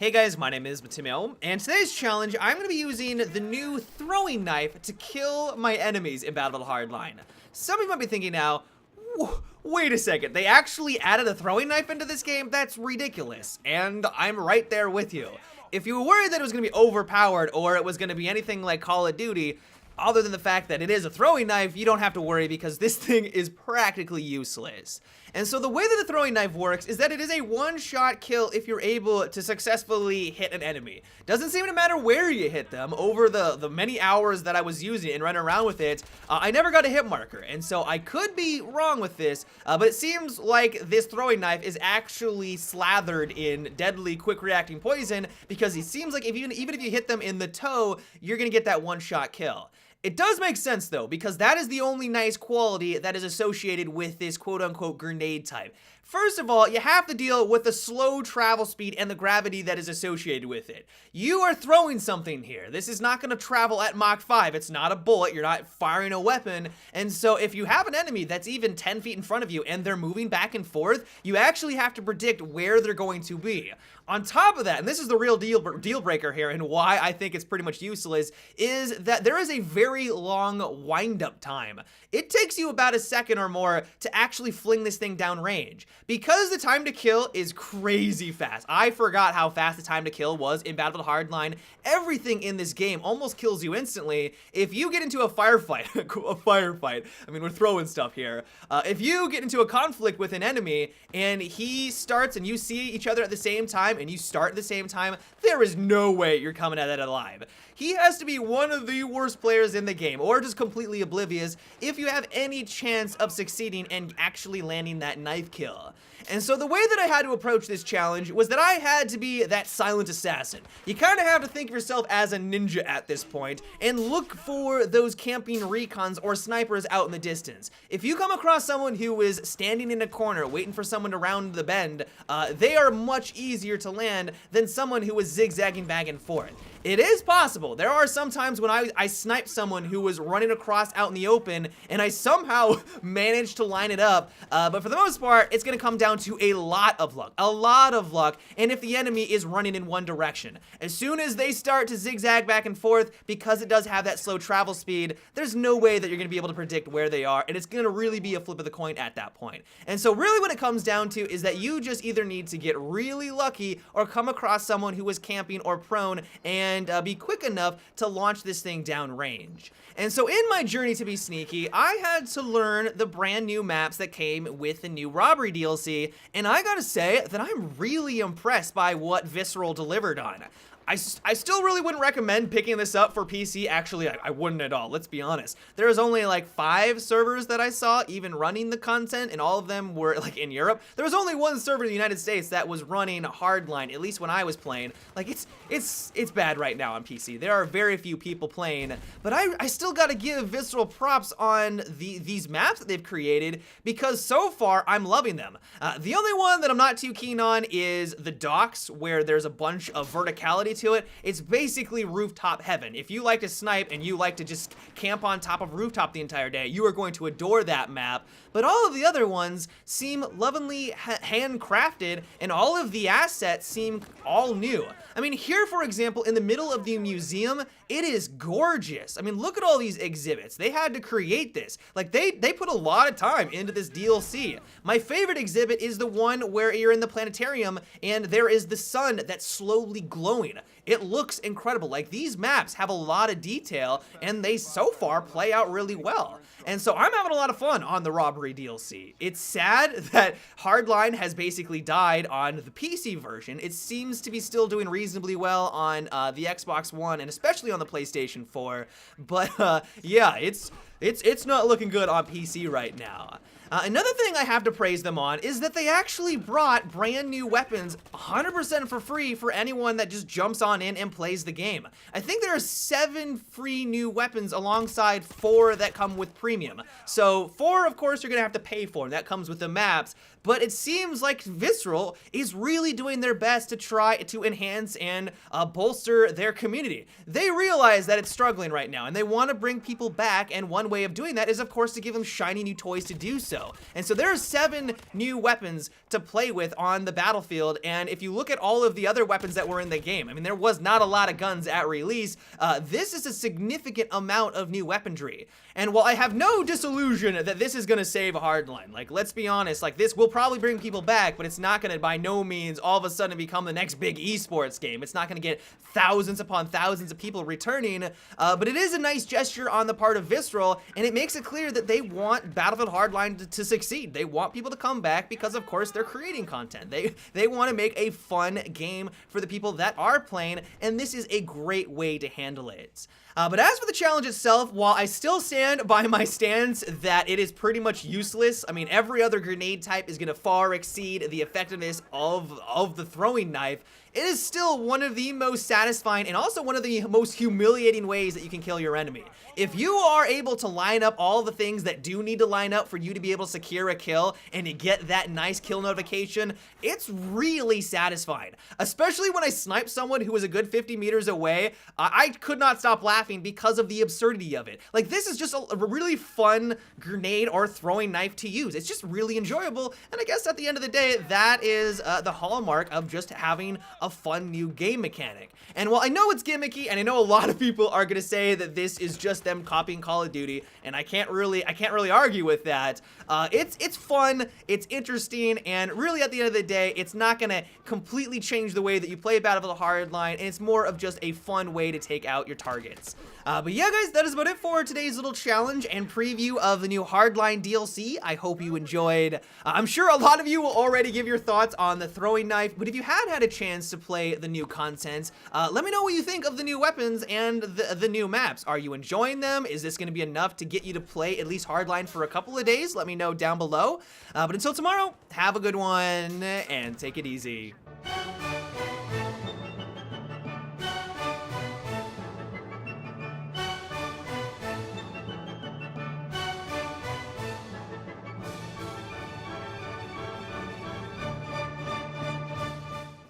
Hey guys, my name is Matimeo, and today's challenge, I'm going to be using the new throwing knife to kill my enemies in Battlefield Hardline. Some of you might be thinking now, wait a second, they actually added a throwing knife into this game? That's ridiculous, and I'm right there with you. If you were worried that it was going to be overpowered or it was going to be anything like Call of Duty, other than the fact that it is a throwing knife, you don't have to worry because this thing is practically useless. And so the way that the throwing knife works is that it is a one-shot kill if you're able to successfully hit an enemy. Doesn't seem to matter where you hit them. Over the many hours that I was using it and running around with it, I never got a hit marker. And so I could be wrong with this, but it seems like this throwing knife is actually slathered in deadly quick-reacting poison because it seems like even if you hit them in the toe, you're going to get that one-shot kill. It does make sense though, because that is the only nice quality that is associated with this quote-unquote grenade type. First of all, you have to deal with the slow travel speed and the gravity that is associated with it. You are throwing something here. This is not going to travel at Mach 5. It's not a bullet. You're not firing a weapon. And so if you have an enemy that's even 10 feet in front of you and they're moving back and forth, you actually have to predict where they're going to be. On top of that, and this is the real deal breaker here and why I think it's pretty much useless, is that there is a very long wind-up time. It takes you about a second or more to actually fling this thing down range. Because the time to kill is crazy fast. I forgot how fast the time to kill was in Battlefield Hardline. Everything in this game almost kills you instantly. If you get into a firefight, I mean, we're throwing stuff here. If you get into a conflict with an enemy and he starts and you see each other at the same time and you start at the same time, there is no way you're coming at that alive. He has to be one of the worst players in the game, or just completely oblivious, if you have any chance of succeeding and actually landing that knife kill. And so the way that I had to approach this challenge was that I had to be that silent assassin. You kind of have to think of yourself as a ninja at this point, and look for those camping recons or snipers out in the distance. If you come across someone who is standing in a corner waiting for someone to round the bend, they are much easier to land than someone who is zigzagging back and forth. It is possible. There are some times when I sniped someone who was running across out in the open and I somehow managed to line it up, but for the most part, it's going to come down to a lot of luck, and if the enemy is running in one direction. As soon as they start to zigzag back and forth, because it does have that slow travel speed, there's no way that you're going to be able to predict where they are, and it's going to really be a flip of the coin at that point. And so really what it comes down to is that you just either need to get really lucky or come across someone who is camping or prone and be quick enough to launch this thing down range. And so in my journey to be sneaky, I had to learn the brand new maps that came with the new Robbery DLC, and I gotta say that I'm really impressed by what Visceral delivered on. I still really wouldn't recommend picking this up for PC. Actually, I wouldn't at all, let's be honest. There's only like 5 servers that I saw even running the content, and all of them were like in Europe. There was only one server in the United States that was running Hardline, at least when I was playing. Like, it's bad right now on PC. There are very few people playing, but I still gotta give Visceral props on these maps that they've created, because so far, I'm loving them. The only one that I'm not too keen on is the docks, where there's a bunch of verticality to it. It's basically rooftop heaven. If you like to snipe and you like to just camp on top of rooftop the entire day, you are going to adore that map. But all of the other ones seem lovingly handcrafted, and all of the assets seem all new. I mean, here, for example, in the middle of the museum, it is gorgeous. I mean, look at all these exhibits. They had to create this. Like, they put a lot of time into this DLC. My favorite exhibit is the one where you're in the planetarium and there is the sun that's slowly glowing. It looks incredible. Like, these maps have a lot of detail, and they so far play out really well. And so I'm having a lot of fun on the Robbery DLC. It's sad that Hardline has basically died on the PC version. It seems to be still doing reasonably well on the Xbox One and especially on the PlayStation 4. But yeah, it's not looking good on PC right now. Another thing I have to praise them on is that they actually brought brand new weapons 100% for free for anyone that just jumps on in and plays the game. I think there are 7 free new weapons alongside 4 that come with premium. So 4, of course, you're gonna have to pay for, and that comes with the maps. But it seems like Visceral is really doing their best to try to enhance and bolster their community. They realize that it's struggling right now, and they want to bring people back, and one way of doing that is, of course, to give them shiny new toys to do so. And so there are 7 new weapons to play with on the battlefield, and if you look at all of the other weapons that were in the game, I mean, there was not a lot of guns at release. This is a significant amount of new weaponry. And while I have no disillusion that this is gonna save Hardline, like, let's be honest, like, this will probably bring people back, but it's not gonna by no means all of a sudden become the next big esports game. It's not gonna get thousands upon thousands of people returning, but it is a nice gesture on the part of Visceral, and it makes it clear that they want Battlefield Hardline to succeed. They want people to come back because, of course, they're creating content. They want to make a fun game for the people that are playing, and this is a great way to handle it. But as for the challenge itself, while I still stand by my stance that it is pretty much useless, I mean, every other grenade type is going to far exceed the effectiveness of the throwing knife, it is still one of the most satisfying and also one of the most humiliating ways that you can kill your enemy. If you are able to line up all the things that do need to line up for you to be able to secure a kill and to get that nice kill notification, it's really satisfying. Especially when I snipe someone who was a good 50 meters away, I could not stop laughing because of the absurdity of it. Like, this is just a really fun grenade or throwing knife to use. It's just really enjoyable, and I guess at the end of the day, that is the hallmark of just having a fun new game mechanic. And while I know it's gimmicky, and I know a lot of people are gonna say that this is just them copying Call of Duty, and I can't really argue with that. It's fun, it's interesting, and really at the end of the day, it's not gonna completely change the way that you play Battlefield Hardline, and it's more of just a fun way to take out your targets. But yeah, guys, that is about it for today's little challenge and preview of the new Hardline DLC. I hope you enjoyed. I'm sure a lot of you will already give your thoughts on the throwing knife, but if you had a chance to play the new content, let me know what you think of the new weapons and the new maps. Are you enjoying them? Is this going to be enough to get you to play at least Hardline for a couple of days? Let me know down below. But until tomorrow, have a good one and take it easy.